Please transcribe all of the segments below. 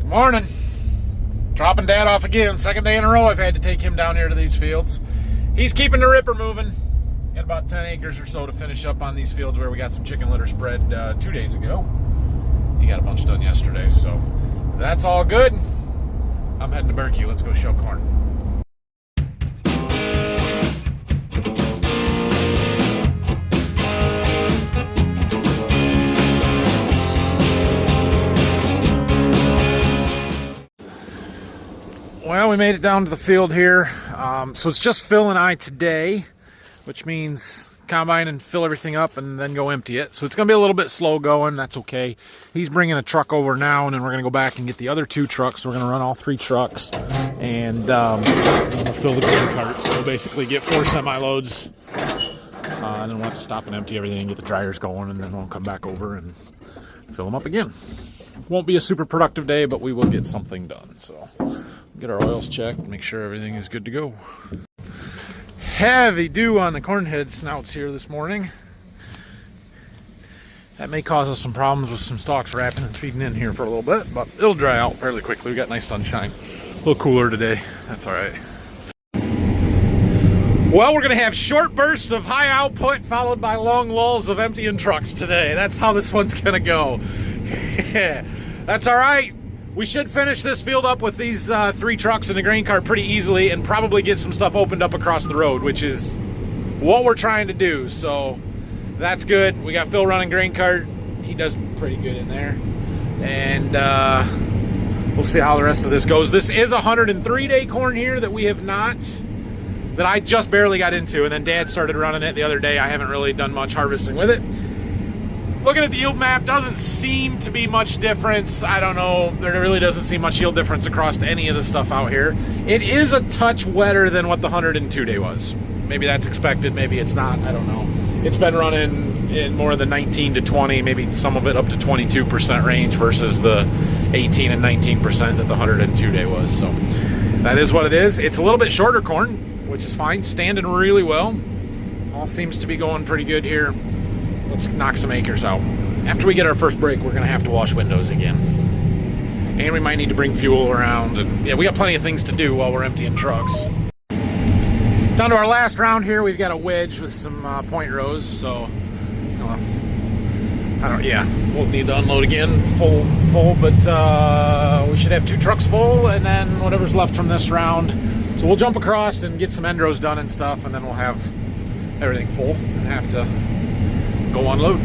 Morning. Dropping Dad off again. Second day in a row I've had to take him down here to these fields. He's keeping the ripper moving. Got about 10 acres or so to finish up on these fields where we got some chicken litter spread 2 days ago. He got a bunch done yesterday, so that's all good. I'm heading to Berkey. Let's go show corn. Well, we made it down to the field here. So it's just Phil and I today, which means combine and fill everything up and then go empty it. So it's going to be a little bit slow going. That's okay. He's bringing a truck over now, and then we're going to go back and get the other 2 trucks. We're going to run all 3 trucks and we'll fill the grain carts. So we'll basically get 4 semi-loads, and then we'll have to stop and empty everything and get the dryers going, and then we'll come back over and fill them up again. Won't be a super productive day, but we will get something done. So get our oils checked, make sure everything is good to go. Heavy dew on the corn head snouts here this morning. That may cause us some problems with some stalks wrapping and feeding in here for a little bit, but it'll dry out fairly quickly. We got nice sunshine. A little cooler today. That's all right. Well, we're going to have short bursts of high output followed by long lulls of emptying trucks today. That's how this one's going to go. That's all right. We should finish this field up with these 3 trucks and a grain cart pretty easily and probably get some stuff opened up across the road, which is what we're trying to do. So that's good. We got Phil running grain cart. He does pretty good in there. And we'll see how the rest of this goes. This is a 103-day corn here that we have not, that I just barely got into. And then Dad started running it the other day. I haven't really done much harvesting with it. Looking at the yield map, doesn't seem to be much difference. I don't know, there really doesn't seem much yield difference across any of the stuff out here. It is a touch wetter than what the 102-day was. Maybe that's expected, maybe it's not, I don't know. It's been running in more of the 19 to 20, maybe some of it up to 22% range versus the 18 and 19% that the 102-day was. So that is what it is. It's a little bit shorter corn, which is fine, standing really well. All seems to be going pretty good here. Let's knock some acres out. After we get our first break, we're going to have to wash windows again. And we might need to bring fuel around. And yeah, we got plenty of things to do while we're emptying trucks. Down to our last round here, we've got a wedge with some point rows. So, we'll need to unload again full. But we should have 2 trucks full and then whatever's left from this round. So we'll jump across and get some end rows done and stuff, and then we'll have everything full and have to go unload.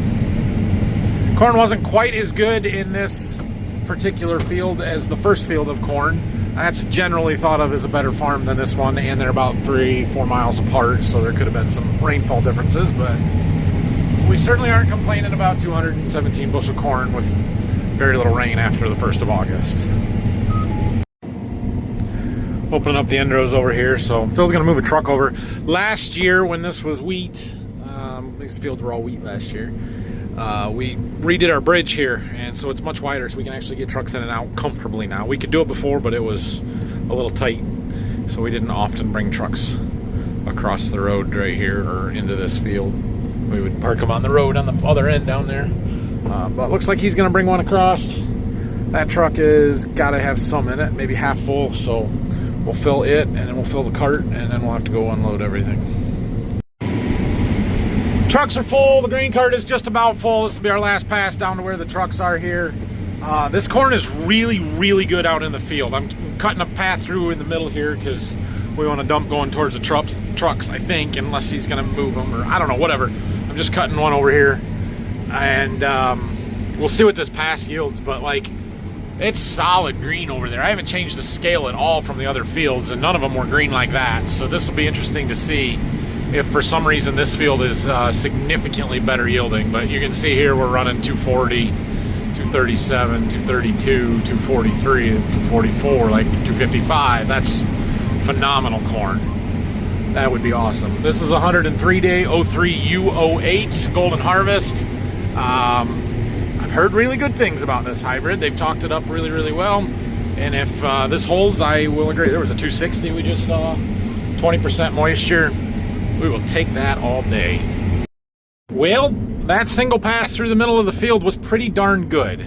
Corn wasn't quite as good in this particular field as the first field of corn. That's generally thought of as a better farm than this one, and they're about 3-4 miles apart, so there could have been some rainfall differences, but we certainly aren't complaining about 217 bushel corn with very little rain after the 1st of August. Opening up the end rows over here, so Phil's gonna move a truck over. Last year when this was wheat, these fields were all wheat last year, we redid our bridge here, and so it's much wider, so we can actually get trucks in and out comfortably now. We could do it before, but it was a little tight, so we didn't often bring trucks across the road right here or into this field. We would park them on the road on the other end down there. But it looks like he's gonna bring one across. That truck is gotta have some in it, maybe half full, so we'll fill it, and then we'll fill the cart, and then we'll have to go unload everything. Trucks are full. The grain cart is just about full. This will be our last pass down to where the trucks are here. This corn is really, really good out in the field. I'm cutting a path through in the middle here because we want to dump going towards the trucks, I think, unless he's going to move them, or I don't know, whatever. I'm just cutting one over here, and we'll see what this pass yields, but like, it's solid green over there. I haven't changed the scale at all from the other fields, and none of them were green like that, so this will be interesting to see if for some reason this field is significantly better yielding. But you can see here we're running 240, 237, 232, 243, 244, like 255. That's phenomenal corn. That would be awesome. This is a 103-day 03 U08 Golden Harvest. I've heard really good things about this hybrid. They've talked it up really, really well. And if this holds, I will agree. There was a 260 we just saw, 20% moisture. We will take that all day. Well, that single pass through the middle of the field was pretty darn good.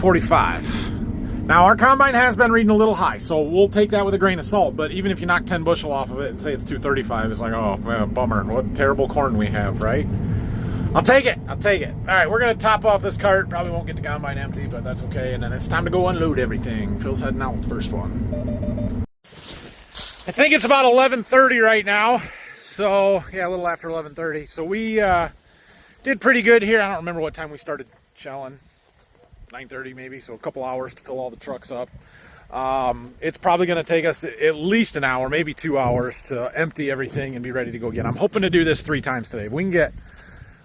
245. Now our combine has been reading a little high, so we'll take that with a grain of salt. But even if you knock 10 bushel off of it and say it's 235, it's like, oh man, bummer. What terrible corn we have, right? I'll take it. I'll take it. All right, we're gonna top off this cart. Probably won't get the combine empty, but that's okay. And then it's time to go unload everything. Phil's heading out with the first one. I think it's about 11:30 right now. So yeah, a little after 11:30. So we did pretty good here. I don't remember what time we started shelling. 9:30 maybe, so a couple hours to fill all the trucks up. It's probably going to take us at least an hour, maybe 2 hours to empty everything and be ready to go again. I'm hoping to do this 3 times today. If we can get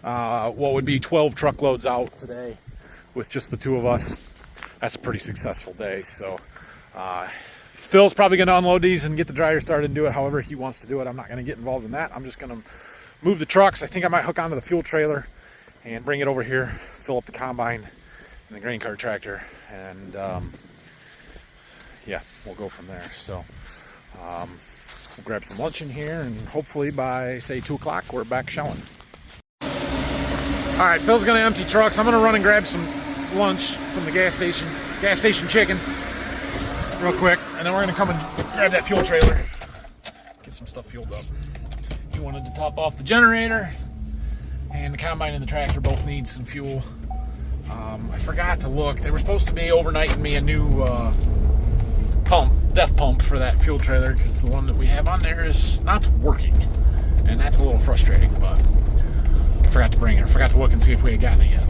what would be 12 truckloads out today with just the 2 of us, that's a pretty successful day. So Phil's probably going to unload these and get the dryer started and do it however he wants to do it. I'm not going to get involved in that. I'm just going to move the trucks. I think I might hook onto the fuel trailer and bring it over here, fill up the combine and the grain cart tractor, and yeah, we'll go from there. So we'll grab some lunch in here, and hopefully by say 2 o'clock we're back shelling. All right, Phil's gonna empty trucks. I'm gonna run and grab some lunch from the gas station chicken real quick, and then we're gonna come and grab that fuel trailer, get some stuff fueled up. He wanted to top off the generator, and the combine and the tractor both need some fuel. I forgot to look. They were supposed to be overnighting me a new DEF pump for that fuel trailer, because the one that we have on there is not working, and that's a little frustrating, but I forgot to bring it. I forgot to look and see if we had gotten it yet.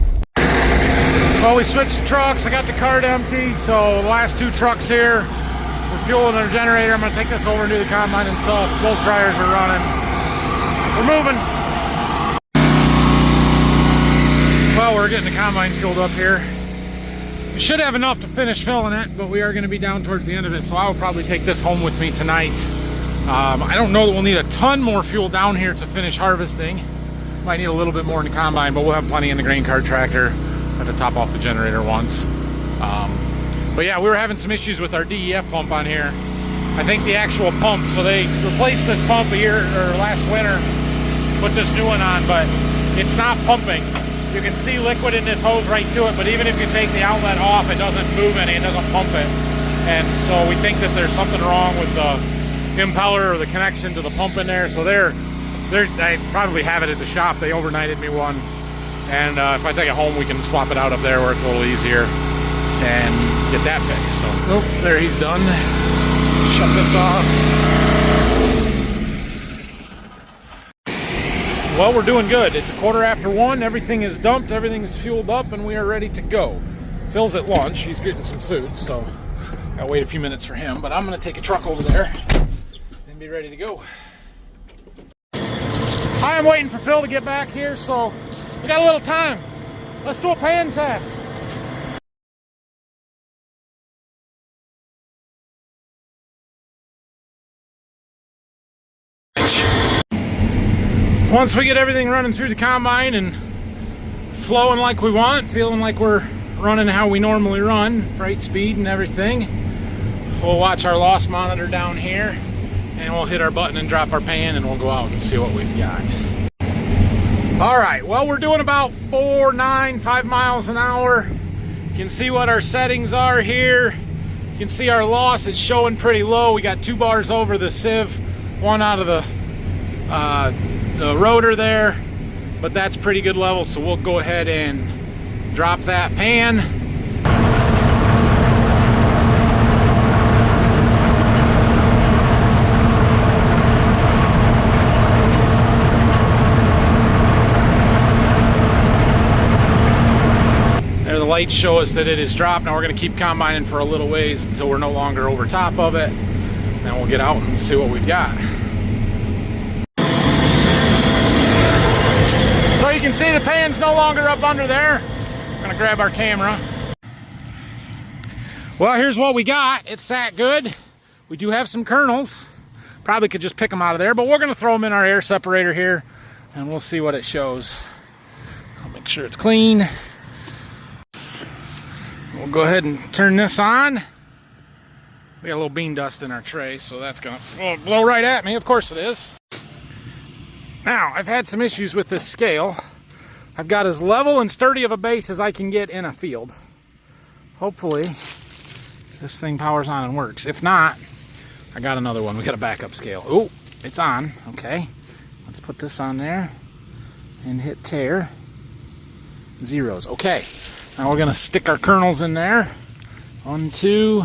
Well, we switched trucks. I got the cart empty, so the last 2 trucks here, we're fueling our generator. I'm going to take this over and do the combine and stuff. Both dryers are running. We're moving. Well, we're getting the combine fueled up here. We should have enough to finish filling it, but we are going to be down towards the end of it, so I will probably take this home with me tonight. I don't know that we'll need a ton more fuel down here to finish harvesting. Might need a little bit more in the combine, but we'll have plenty in the grain cart tractor. Have to top off the generator once. But yeah, we were having some issues with our DEF pump on here. I think the actual pump, so they replaced this pump last winter, put this new one on, but it's not pumping. You can see liquid in this hose right to it, but even if you take the outlet off, it doesn't move any, it doesn't pump it. And so we think that there's something wrong with the impeller or the connection to the pump in there. So they probably have it at the shop. They overnighted me one. And if I take it home, we can swap it out up there where it's a little easier and get that fixed. So, oh, there he's done. Shut this off. Well, we're doing good. It's 1:15. Everything is dumped, everything is fueled up, and we are ready to go. Phil's at lunch. He's getting some food, so I'll wait a few minutes for him. But I'm going to take a truck over there and be ready to go. I am waiting for Phil to get back here, so we got a little time. Let's do a pan test. Once we get everything running through the combine and flowing like we want, feeling like we're running how we normally run, right speed and everything, we'll watch our loss monitor down here, and we'll hit our button and drop our pan, and we'll go out and see what we've got. All right, well, we're doing about 5 miles an hour. You can see what our settings are here. You can see our loss is showing pretty low. We got 2 bars over the sieve, 1 out of the rotor there, but that's pretty good level, so we'll go ahead and drop that pan. There, the lights show us that it is dropped. Now we're going to keep combining for a little ways until we're no longer over top of it. Then we'll get out and see what we've got. So you can see the pan's no longer up under there. We're gonna grab our camera. Well, here's what we got. It sat good. We do have some kernels. Probably could just pick them out of there, but we're gonna throw them in our air separator here, and we'll see what it shows. I'll make sure it's clean. We'll go ahead and turn this on. We got a little bean dust in our tray, so that's gonna blow right at me. Of course it is. Now, I've had some issues with this scale. I've got as level and sturdy of a base as I can get in a field. hopefully this thing powers on and works. If not, I got another one. We got a backup scale. Oh, it's on. Okay, let's put this on there and hit tear. Zeros. Okay, now we're gonna stick our kernels in there. 1, 2,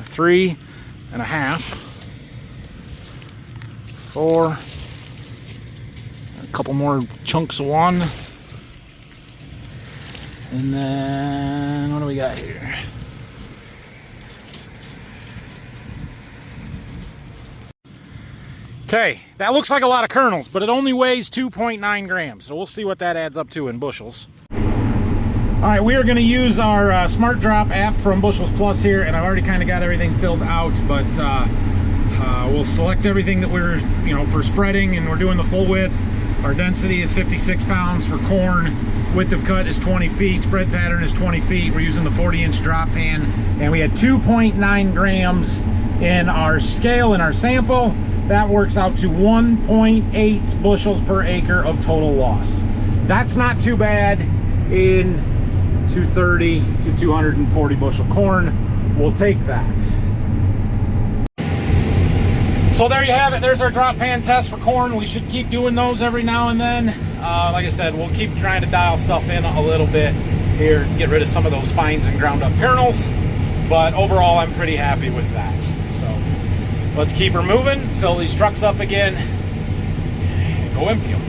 3.5, 4, a couple more chunks of 1, and then what do we got here? Okay, that looks like a lot of kernels, but it only weighs 2.9 grams, so we'll see what that adds up to in bushels. All right, we are going to use our Smart Drop app from Bushels Plus here, and I've already kind of got everything filled out, but we'll select everything that we're, for spreading, and we're doing the full width. Our density is 56 pounds for corn. Width of cut is 20 feet. Spread pattern is 20 feet. We're using the 40-inch drop pan, and we had 2.9 grams in our scale in our sample. That works out to 1.8 bushels per acre of total loss. That's not too bad in 230 to 240 bushel corn. We'll take that. So there you have it. There's our drop pan test for corn. We should keep doing those every now and then. Like I said, we'll keep trying to dial stuff in a little bit here, get rid of some of those fines and ground up kernels. But overall, I'm pretty happy with that. So let's keep her moving, fill these trucks up again, and go empty them.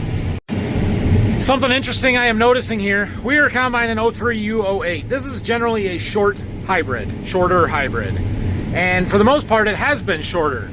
Something interesting I am noticing here, we are combining 03U08. This is generally a shorter hybrid. And for the most part, it has been shorter.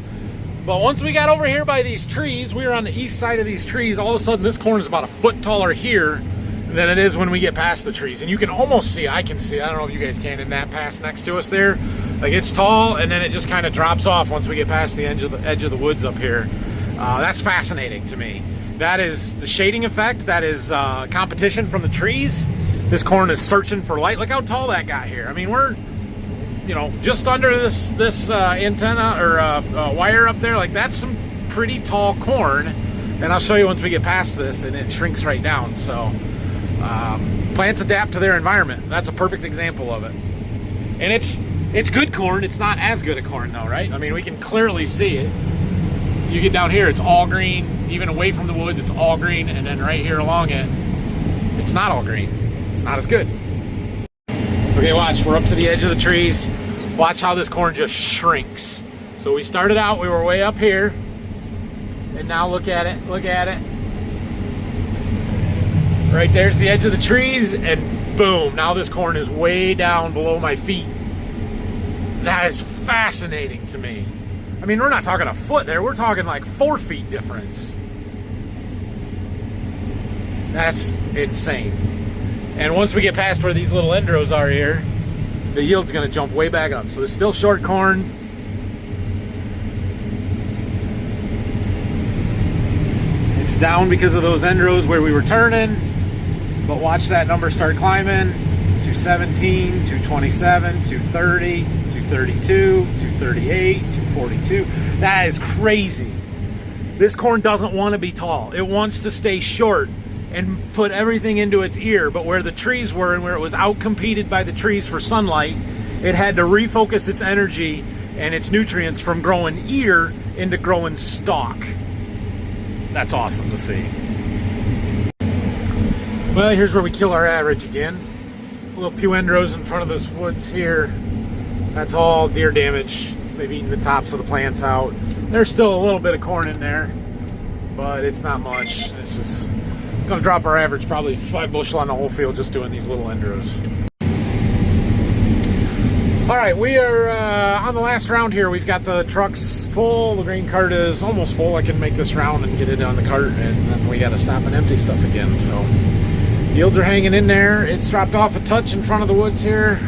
But once we got over here by these trees, we were on the east side of these trees, all of a sudden this corn is about a foot taller here than it is when we get past the trees. And you can almost see, I can see, I don't know if you guys can, in that pass next to us there. Like, it's tall, and then it just kind of drops off once we get past the edge of the woods up here. That's fascinating to me. That is the shading effect. That is competition from the trees. This corn is searching for light. Look how tall that got here. I mean, we're, just under this antenna or wire up there. Like, that's some pretty tall corn. And I'll show you once we get past this, and it shrinks right down. So plants adapt to their environment. That's a perfect example of it. And it's good corn. It's not as good a corn though, right? I mean, we can clearly see it. You get down here, it's all green. Even away from the woods, it's all green. And then right here along it, it's not all green. It's not as good. Okay, watch, we're up to the edge of the trees. Watch how this corn just shrinks. So we started out, we were way up here. And now look at it, look at it. Right there's the edge of the trees, and boom, now this corn is way down below my feet. That is fascinating to me. I mean, we're not talking a foot there, we're talking like 4 feet difference. That's insane. And once we get past where these little end rows are here, the yield's gonna jump way back up. So there's still short corn. It's down because of those end rows where we were turning, but watch that number start climbing. 217, 227, 230, 232, 238, 242. That is crazy. This corn doesn't want to be tall. It wants to stay short and put everything into its ear, but where the trees were and where it was outcompeted by the trees for sunlight, it had to refocus its energy and its nutrients from growing ear into growing stalk. That's awesome to see. Well, here's where we kill our average again. A little few end rows in front of this woods here. That's all deer damage. They've eaten the tops of the plants out. There's still a little bit of corn in there, but it's not much. It's just gonna drop our average probably 5 bushel on the whole field just doing these little end rows. All right, we are on the last round here. We've got the trucks full. The grain cart is almost full. I can make this round and get it on the cart, and then we got to stop and empty stuff again. So yields are hanging in there. It's dropped off a touch in front of the woods here,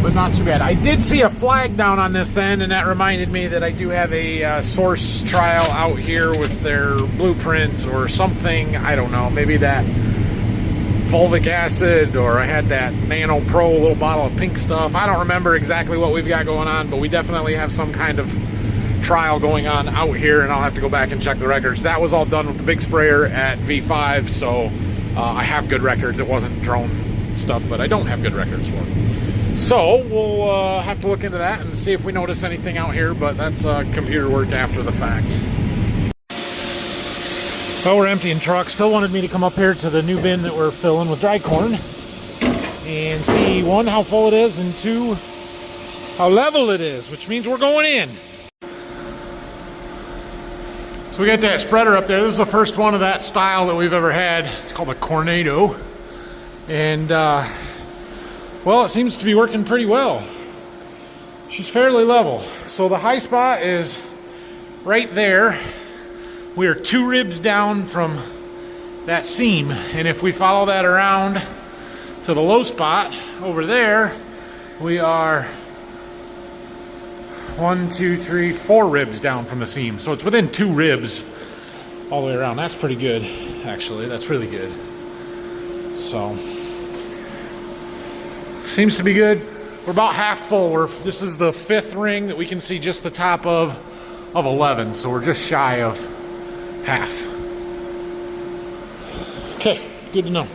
but not too bad. I did see a flag down on this end, and that reminded me that I do have a source trial out here with their blueprint or something. I don't know, maybe that fulvic acid, or I had that Nano Pro little bottle of pink stuff. I don't remember exactly what we've got going on, but we definitely have some kind of trial going on out here, and I'll have to go back and check the records. That was all done with the big sprayer at V5, so I have good records. It wasn't drone stuff that I don't have good records for. So we'll have to look into that and see if we notice anything out here, but that's computer work after the fact. Well, we're emptying trucks. Phil wanted me to come up here to the new bin that we're filling with dry corn and see, one, how full it is, and two, how level it is, which means we're going in. So we got that spreader up there. This is the first one of that style that we've ever had. It's called a Cornado. And, well, it seems to be working pretty well. She's fairly level. So the high spot is right there. We are 2 ribs down from that seam. And if we follow that around to the low spot over there, we are 1, 2, 3, 4 ribs down from the seam. So it's within 2 ribs all the way around. That's pretty good, actually. That's really good. So seems to be good. We're about half full. This is the 5th ring that we can see just the top of 11. So we're just shy of half. Okay, good to know.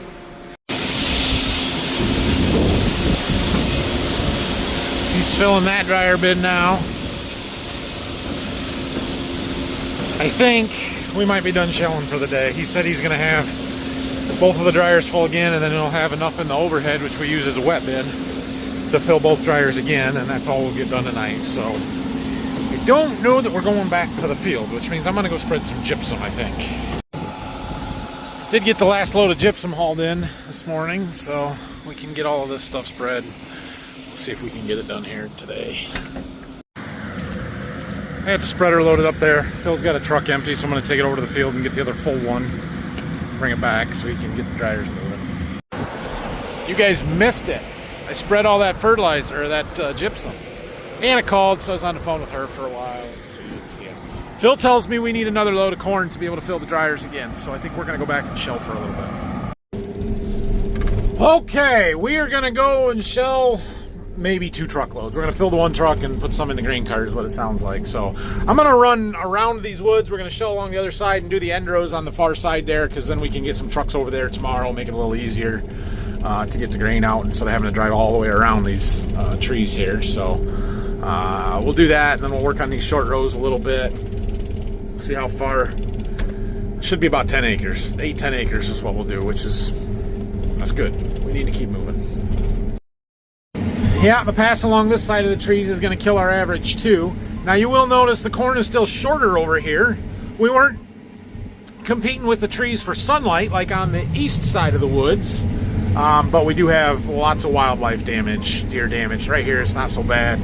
He's filling that dryer bin now. I think we might be done shelling for the day. He said he's gonna have both of the dryers full again, and then he'll have enough in the overhead, which we use as a wet bin, to fill both dryers again, and that's all we'll get done tonight. So I don't know that we're going back to the field, which means I'm gonna go spread some gypsum, I think. Did get the last load of gypsum hauled in this morning, so we can get all of this stuff spread. Let's see if we can get it done here today. I had the spreader loaded up there. Phil's got a truck empty, so I'm gonna take it over to the field and get the other full one, bring it back so he can get the dryers moving. You guys missed it. I spread all that fertilizer, or that gypsum. Anna called, so I was on the phone with her for a while, so you didn't see it. Phil tells me we need another load of corn to be able to fill the dryers again, so I think we're gonna go back and shell for a little bit. Okay, we are gonna go and shell maybe 2 truckloads. We're gonna fill the 1 truck and put some in the grain cart is what it sounds like. So I'm gonna run around these woods. We're gonna shell along the other side and do the end rows on the far side there, because then we can get some trucks over there tomorrow, make it a little easier to get the grain out instead of having to drive all the way around these trees here. So we'll do that, and then we'll work on these short rows a little bit. See how far. Should be about 10 acres. 8-10 acres is what we'll do, that's good. We need to keep moving. Yeah, the pass along this side of the trees is going to kill our average too. Now you will notice the corn is still shorter over here. We weren't competing with the trees for sunlight like on the east side of the woods, but we do have lots of wildlife damage, deer damage. Right here it's not so bad.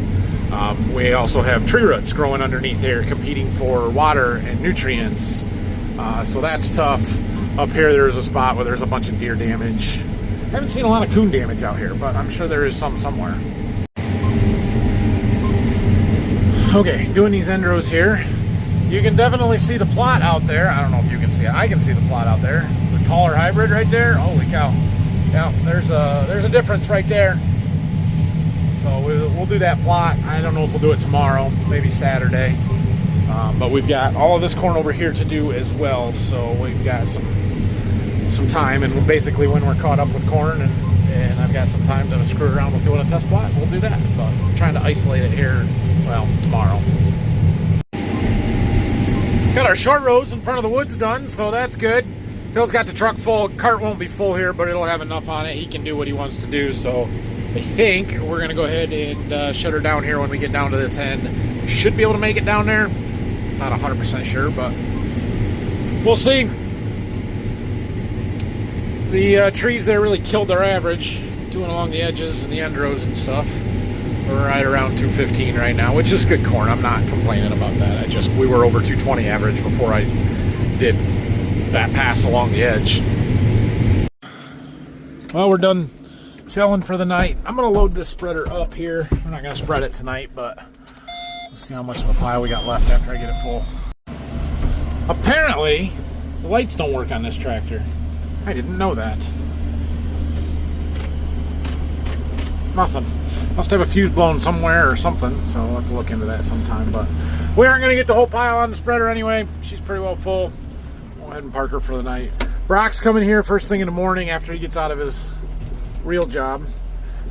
We also have tree roots growing underneath here competing for water and nutrients, so that's tough. Up here there's a spot where there's a bunch of deer damage. I haven't seen a lot of coon damage out here, but I'm sure there is some somewhere. Okay, doing these end rows here. You can definitely see the plot out there. I don't know if you can see it. I can see the plot out there. The taller hybrid right there. Holy cow. Yeah, there's a difference right there. So we'll do that plot. I don't know if we'll do it tomorrow, maybe Saturday. But we've got all of this corn over here to do as well. So we've got some time, and basically when we're caught up with corn and I've got some time to screw around with doing a test plot, we'll do that. But I'm trying to isolate it here, well, tomorrow. Got our short rows in front of the woods done, so that's good. Phil's got the truck full. Cart won't be full here, but it'll have enough on it. He can do what he wants to do, so I think we're gonna go ahead and shut her down here when we get down to this end. We should be able to make it down there. Not 100% sure, but we'll see. The trees there really killed our average, doing along the edges and the end rows and stuff. We're right around 215 right now, which is good corn. I'm not complaining about that. We were over 220 average before I did that pass along the edge. Well, we're done shelling for the night. I'm gonna load this spreader up here. We're not gonna spread it tonight, but let's see how much of a pile we got left after I get it full. Apparently, the lights don't work on this tractor. I didn't know that. Nothing. Must have a fuse blown somewhere or something, so I'll have to look into that sometime. But we aren't going to get the whole pile on the spreader anyway. She's pretty well full. Go ahead and park her for the night. Brock's coming here first thing in the morning after he gets out of his real job,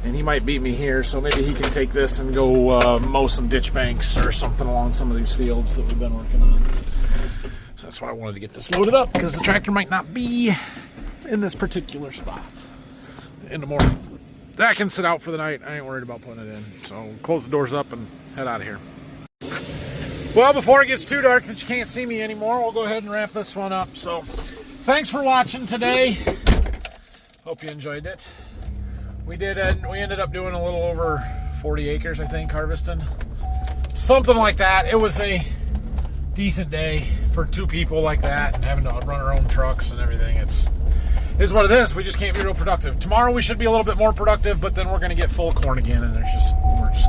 and he might beat me here, so maybe he can take this and go mow some ditch banks or something along some of these fields that we've been working on. So that's why I wanted to get this loaded up, because the tractor might not be in this particular spot in the morning. That can sit out for the night. I ain't worried about putting it in. So close the doors up and head out of here. Well, before it gets too dark that you can't see me anymore, we'll go ahead and wrap this one up. So thanks for watching today. Hope you enjoyed it. We ended up doing a little over 40 acres, I think, harvesting. Something like that. It was a decent day for two people like that, and having to run our own trucks and everything. It is what it is. We just can't be real productive. Tomorrow we should be a little bit more productive, but then we're going to get full of corn again, and we're just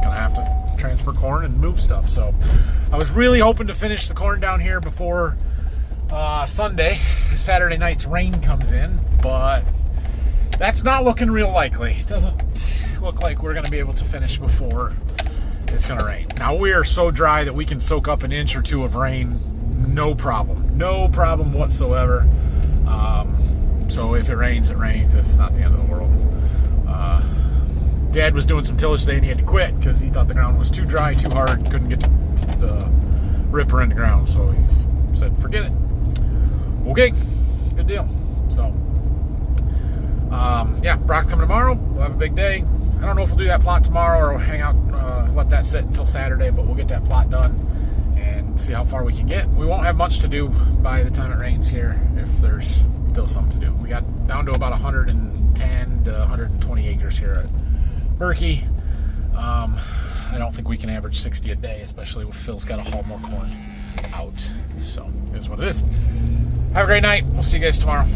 going to have to transfer corn and move stuff. So I was really hoping to finish the corn down here before Sunday. Saturday night's rain comes in, but that's not looking real likely. It doesn't look like we're going to be able to finish before it's going to rain. Now, we are so dry that we can soak up an inch or two of rain, no problem. No problem whatsoever. So if it rains, it rains. It's not the end of the world. Dad was doing some tillage today, and he had to quit because he thought the ground was too dry, too hard, couldn't get the ripper in the ground. So he said, forget it. Okay, good deal. So, yeah, Brock's coming tomorrow. We'll have a big day. I don't know if we'll do that plot tomorrow or hang out, let that sit until Saturday, but we'll get that plot done and see how far we can get. We won't have much to do by the time it rains here if there's still something to do. We got down to about 110 to 120 acres here at Berkey. I don't think we can average 60 a day, especially if Phil's got to haul more corn out. So, it is what it is. Have a great night. We'll see you guys tomorrow.